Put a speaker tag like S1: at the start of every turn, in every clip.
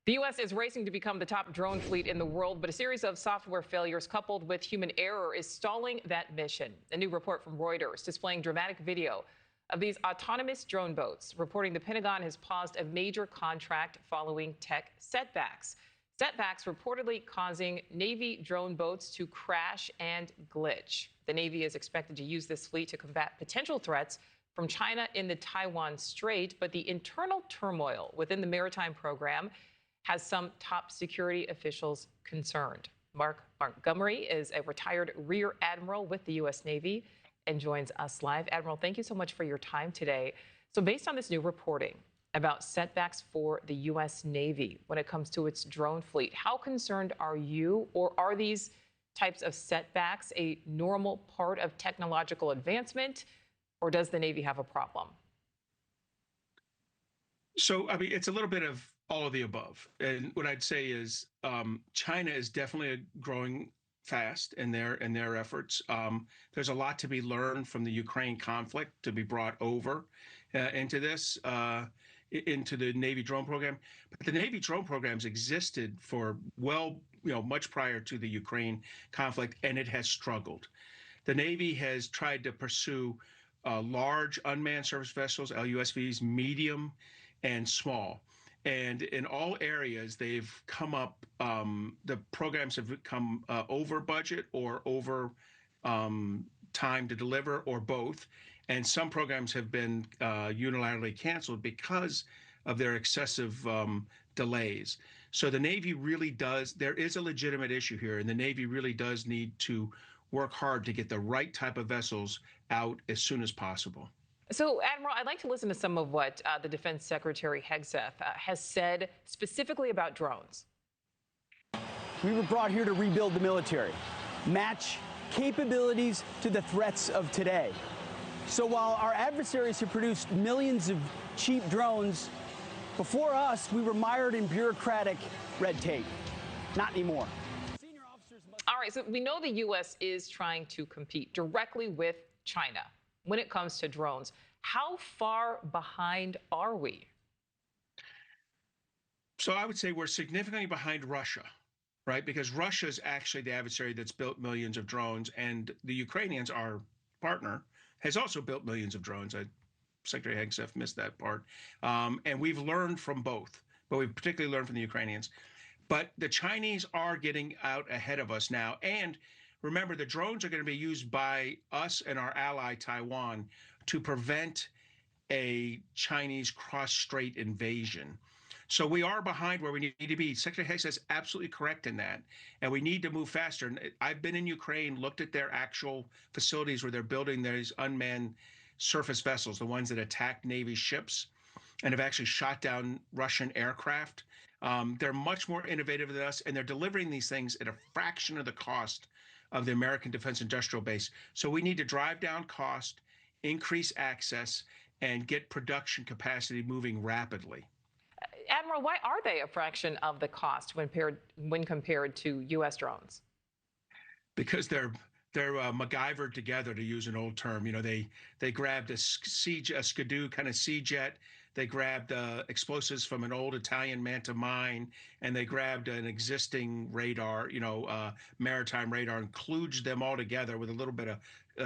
S1: The U.S. is racing to become the top drone fleet in the world, but a series of software failures coupled with human error is stalling that mission. A new report from Reuters displaying dramatic video of these autonomous drone boats, reporting the Pentagon has paused a major contract following tech setbacks. Setbacks reportedly causing Navy drone boats to crash and glitch. The Navy is expected to use this fleet to combat potential threats from China in the Taiwan Strait, but the internal turmoil within the maritime program has some top security officials concerned. Mark Montgomery is a retired Rear Admiral with the U.S. Navy and joins us live. Admiral, thank you so much for your time today. So based on this new reporting about setbacks for the U.S. Navy when it comes to its drone fleet, how concerned are you, or are these types of setbacks a normal part of technological advancement, or does the Navy have a problem?
S2: So, I mean, it's a little bit of all of the above. And what I'd say is China is definitely growing fast in their efforts. There's a lot to be learned from the Ukraine conflict to be brought over into this, into the Navy drone program. But the Navy drone programs existed for much prior to the Ukraine conflict, and it has struggled. The Navy has tried to pursue large unmanned surface vessels, LUSVs, medium and small. And in all areas, they've come up, the programs have come over budget or over time to deliver, or both. And some programs have been unilaterally canceled because of their excessive delays. So the Navy really does, there is a legitimate issue here, and the Navy really does need to work hard to get the right type of vessels out as soon as possible.
S1: So, Admiral, I'd like to listen to some of what the Defense Secretary Hegseth has said specifically about drones.
S3: We were brought here to rebuild the military, match capabilities to the threats of today. So while our adversaries have produced millions of cheap drones, before us, we were mired in bureaucratic red tape. Not anymore.
S1: All right, so we know the U.S. is trying to compete directly with China when it comes to drones. How far behind are we?
S2: So I would say we're significantly behind Russia, right? Because Russia is actually the adversary that's built millions of drones, and the Ukrainians, our partner, has also built millions of drones. Secretary Hegseth missed that part. And we've learned from both, but we've particularly learned from the Ukrainians. But the Chinese are getting out ahead of us now. And remember, the drones are going to be used by us and our ally Taiwan to prevent a Chinese cross-strait invasion. So we are behind where we need to be. Secretary Hegseth is absolutely correct in that, and we need to move faster. And I've been in Ukraine, looked at their actual facilities where they're building these unmanned surface vessels, the ones that attack Navy ships and have actually shot down Russian aircraft. They're much more innovative than us, and they're delivering these things at a fraction of the cost of the American defense industrial base. So we need to drive down cost, increase access, and get production capacity moving rapidly.
S1: Admiral, why are they a fraction of the cost when compared to U.S. drones?
S2: Because they're MacGyvered together, to use an old term. You know, they grabbed a Skidoo kind of sea jet. They grabbed explosives from an old Italian Manta mine, and they grabbed an existing radar, maritime radar, and kludged them all together with a little bit of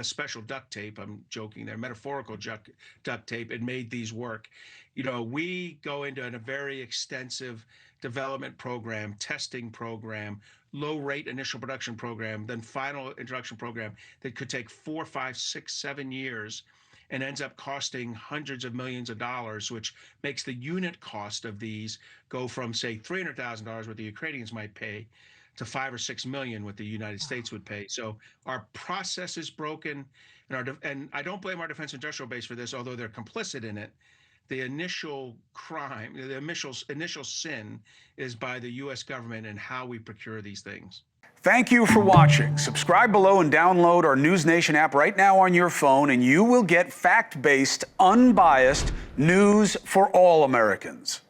S2: special duct tape. I'm joking there, metaphorical duct tape, and made these work. We go into a very extensive development program, testing program, low rate initial production program, then final introduction program that could take 4, 5, 6, 7 years, and ends up costing hundreds of millions of dollars, which makes the unit cost of these go from, say, $300,000, what the Ukrainians might pay, to $5 or $6 million, what the United States would pay. So our process is broken, and I don't blame our defense industrial base for this, although they're complicit in it. The initial crime, the initial sin is by the U.S. government and how we procure these things.
S4: Thank you for watching. Subscribe below and download our NewsNation app right now on your phone, and you will get fact-based, unbiased news for all Americans.